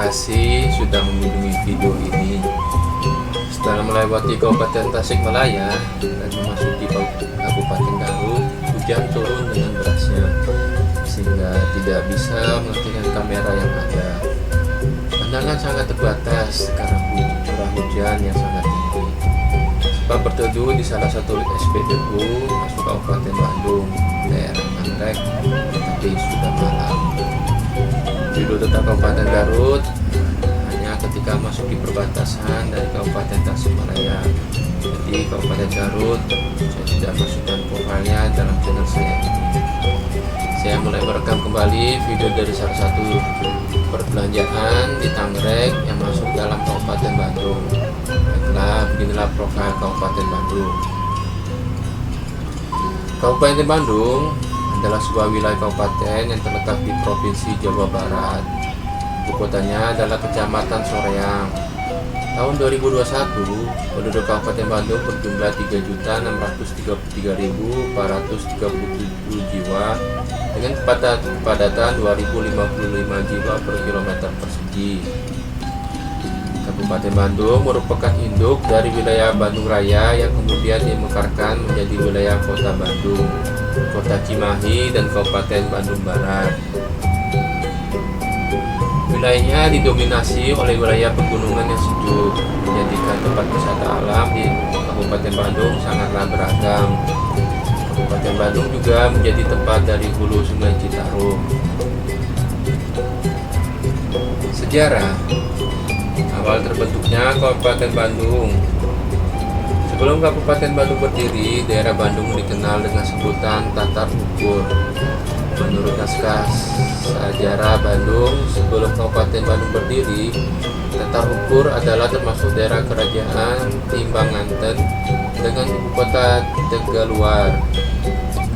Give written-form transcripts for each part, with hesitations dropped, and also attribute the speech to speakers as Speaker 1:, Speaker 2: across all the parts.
Speaker 1: kasih sudah mengunjungi video ini. Setelah melewati Kabupaten Tasikmalaya dan memasuki Kabupaten Garut, hujan turun dengan derasnya sehingga tidak bisa menghentikan kamera yang ada. Pandangan sangat terbatas karena curah hujan yang sangat tinggi. Sebab berteduh di salah satu SPBU masuk Kabupaten Bandung, daerah Nagrek, tapi sudah malam. Video tentang Kabupaten Garut hanya ketika masuk di perbatasan dari Kabupaten Tasikmalaya. Jadi Kabupaten Garut saya tidak masukkan profilnya dalam channel saya ini. Saya mulai merekam kembali video dari salah satu perbelanjaan di Nagrek yang masuk dalam Kabupaten Bandung. Beginilah profil Kabupaten Bandung. Kabupaten Bandung adalah sebuah wilayah kabupaten yang terletak di Provinsi Jawa Barat. Ibu kotanya adalah Kecamatan Soreang. Tahun 2021, penduduk Kabupaten Bandung berjumlah 3.633.437 jiwa dengan kepadatan 2.055 jiwa per kilometer persegi. Kabupaten Bandung merupakan induk dari wilayah Bandung Raya yang kemudian dimekarkan menjadi wilayah Kota Bandung, Kota Cimahi, dan Kabupaten Bandung Barat. Wilayahnya didominasi oleh wilayah pegunungan yang sejuk, menjadikan tempat wisata alam di Kabupaten Bandung sangatlah beragam. Kabupaten Bandung juga menjadi tempat dari hulu Sungai Citarum. Sejarah awal terbentuknya Kabupaten Bandung. Sebelum Kabupaten Bandung berdiri, daerah Bandung dikenal dengan sebutan Tatar Ukur. Menurut naskah sejarah Bandung, sebelum Kabupaten Bandung berdiri, Tatar Ukur adalah termasuk daerah kerajaan Timbanganten dengan ibu kota Tegaluar.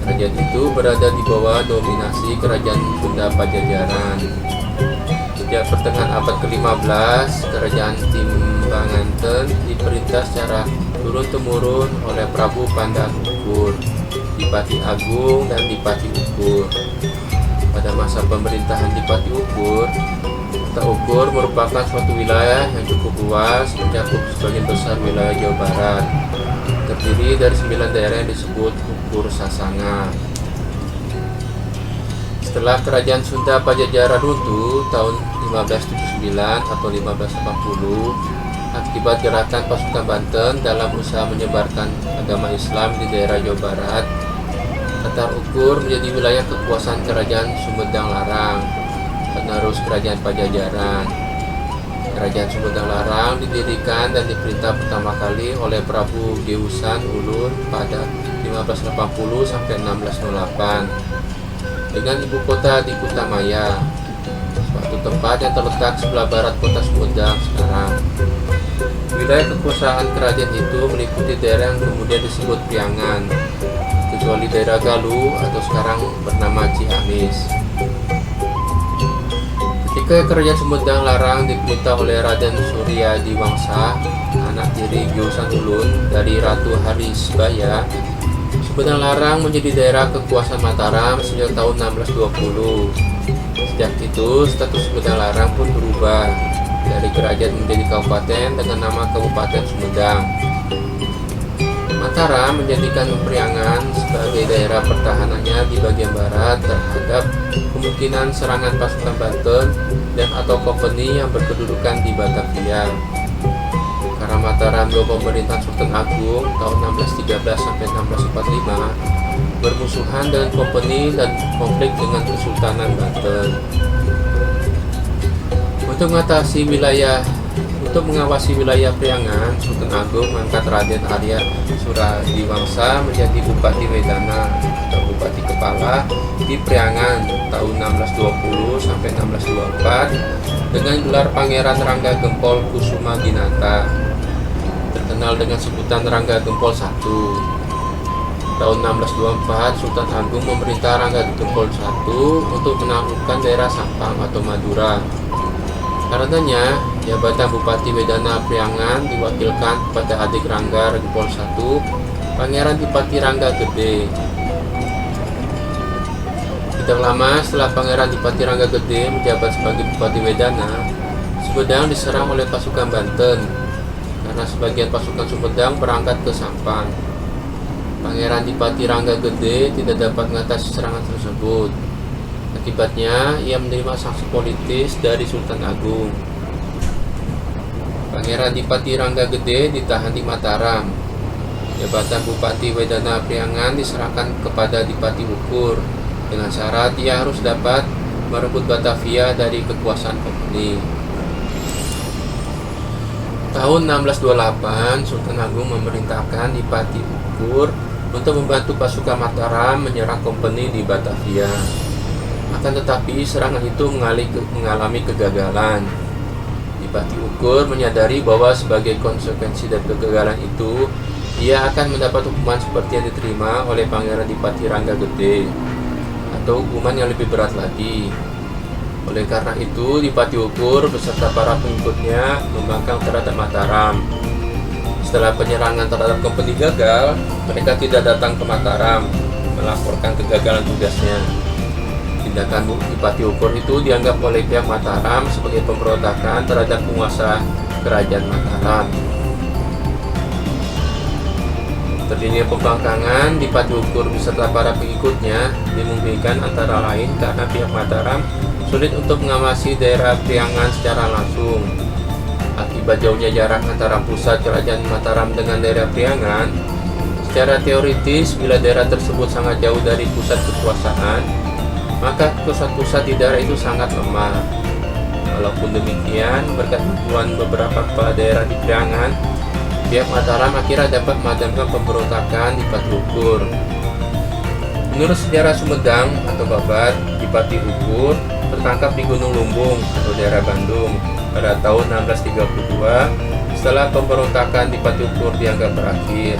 Speaker 1: Kerajaan itu berada di bawah dominasi Kerajaan Sunda Pajajaran. Sejak pertengahan abad ke-15, Kerajaan Timbanganten diperintah secara turun-temurun oleh Prabu Pandan Ukur, Dipati Agung, dan Dipati Ukur. Pada masa pemerintahan Dipati Ukur, Kota Ukur merupakan suatu wilayah yang cukup luas, mencakup sebagian besar wilayah Jawa Barat. Terdiri dari 9 daerah yang disebut Ukur Sasanga. Setelah Kerajaan Sunda Pajajaran runtuh tahun 1579 atau 1580 akibat gerakan pasukan Banten dalam usaha menyebarkan agama Islam di daerah Jawa Barat, Tatar Ukur menjadi wilayah kekuasaan Kerajaan Sumedang Larang, penerus Kerajaan Pajajaran. Kerajaan Sumedang Larang didirikan dan diperintah pertama kali oleh Prabu Geusan Ulun pada 1580 sampai 1608 dengan ibu kota di Kutamaya, suatu tempat yang terletak sebelah barat kota Sumedang sekarang. Wilayah kekuasaan kerajaan itu meliputi daerah yang kemudian disebut Priangan, kecuali daerah Galuh atau sekarang bernama Ciamis. Ketika Kerajaan Sumedang Larang diperintah oleh Raden Surya Diwangsa, anak tiri Geusan Ulun dari Ratu Harisbaya, Sumedang Larang menjadi daerah kekuasaan Mataram sejak tahun 1620. Sejak itu, status Sumedang Larang pun berubah dari kerajaan menjadi kabupaten dengan nama Kabupaten Sumedang. Mataram menjadikan Priangan sebagai daerah pertahanannya di bagian barat terhadap kemungkinan serangan pasukan Banten dan atau kompeni yang berkedudukan di Batavia. Karena Mataram dua pemerintahan Sultan Agung tahun 1613 sampai 1645 bermusuhan dengan kompeni dan konflik dengan Kesultanan Banten. Untuk mengawasi wilayah Priangan, Sultan Agung mengangkat Raden Arya Suradiwangsa menjadi Bupati Wedana atau Bupati Kepala di Priangan tahun 1620 sampai 1624 dengan gelar Pangeran Rangga Gempol Kusuma Ginata, terkenal dengan sebutan Rangga Gempol I. Tahun 1624, Sultan Agung memerintah Rangga Gempol I untuk menaklukkan daerah Sampang atau Madura. Karenanya, jabatan Bupati Wedana Priangan diwakilkan kepada adik Rangga Gempol I, Pangeran Dipati Rangga Gede. Tidak lama setelah Pangeran Dipati Rangga Gede menjabat sebagai Bupati Wedana, Sumedang diserang oleh pasukan Banten karena sebagian pasukan Sumedang berangkat ke Sampang. Pangeran Dipati Rangga Gede tidak dapat mengatasi serangan tersebut. Akibatnya, ia menerima sanksi politis dari Sultan Agung. Pangeran Dipati Rangga Gede ditahan di Mataram. Jabatan Bupati Wedana Priangan diserahkan kepada Dipati Ukur dengan syarat ia harus dapat merebut Batavia dari kekuasaan Kompeni. Tahun 1628, Sultan Agung memerintahkan Dipati Ukur untuk membantu pasukan Mataram menyerang Kompeni di Batavia. Akan tetapi serangan itu mengalami kegagalan. Dipati Ukur menyadari bahwa sebagai konsekuensi dari kegagalan itu, ia akan mendapat hukuman seperti yang diterima oleh Pangeran Dipati Rangga Gede, atau hukuman yang lebih berat lagi. Oleh karena itu, Dipati Ukur beserta para pengikutnya membangkang terhadap Mataram. Setelah penyerangan terhadap Kompeni gagal, mereka tidak datang ke Mataram melaporkan kegagalan tugasnya. Tindakan Dipati Ukur itu dianggap oleh pihak Mataram sebagai pemberontakan terhadap penguasa kerajaan Mataram. Terjadinya pembangkangan Dipati Ukur beserta para pengikutnya dimungkinkan antara lain karena pihak Mataram sulit untuk mengawasi daerah Priangan secara langsung. Akibat jauhnya jarak antara pusat kerajaan Mataram dengan daerah Priangan, secara teoritis bila daerah tersebut sangat jauh dari pusat kekuasaan, maka pusat-pusat di daerah itu sangat lemah. Walaupun demikian, berkat bantuan beberapa kepala daerah di Priangan, pihak Mataram akhirnya dapat memadamkan pemberontakan Dipati Ukur. Menurut sejarah Sumedang atau Babat, Dipati Ukur tertangkap di Gunung Lumbung atau daerah Bandung pada tahun 1632 setelah pemberontakan Dipati Ukur dianggap berakhir.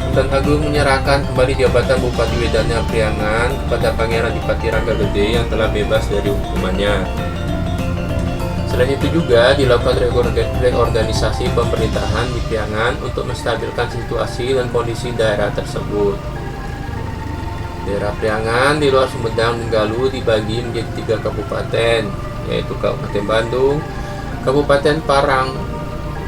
Speaker 1: Sultan Agung menyerahkan kembali jabatan Bupati Wedana Priangan kepada Pangeran Dipati Rangga Gede yang telah bebas dari hukumannya. Selain itu juga dilakukan reorganisasi pemerintahan di Priangan untuk menstabilkan situasi dan kondisi daerah tersebut. Daerah Priangan di luar Sumedang dan Galuh dibagi menjadi 3 kabupaten, yaitu Kabupaten Bandung, Kabupaten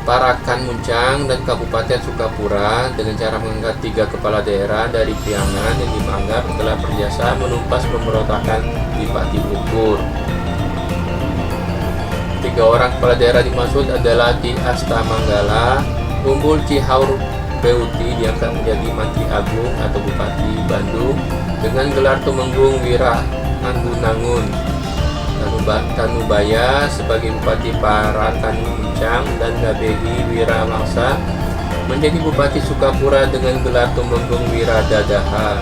Speaker 1: Parakan Muncang, dan Kabupaten Sukapura dengan cara mengangkat 3 kepala daerah dari Priangan yang dianggap telah berjasa menumpas pemberontakan Dipati Ukur. 3 orang kepala daerah dimaksud adalah Ki Astamanggala, Umbul Cihaur Beuti diangkat menjadi Mantri Agung atau Bupati Bandung dengan gelar Tumenggung Wira Anggunangun. Tanubaya sebagai Bupati Parakan Muncang dan Gabehi Wiramangsa menjadi Bupati Sukapura dengan gelar Tumenggung Wira Dadaha.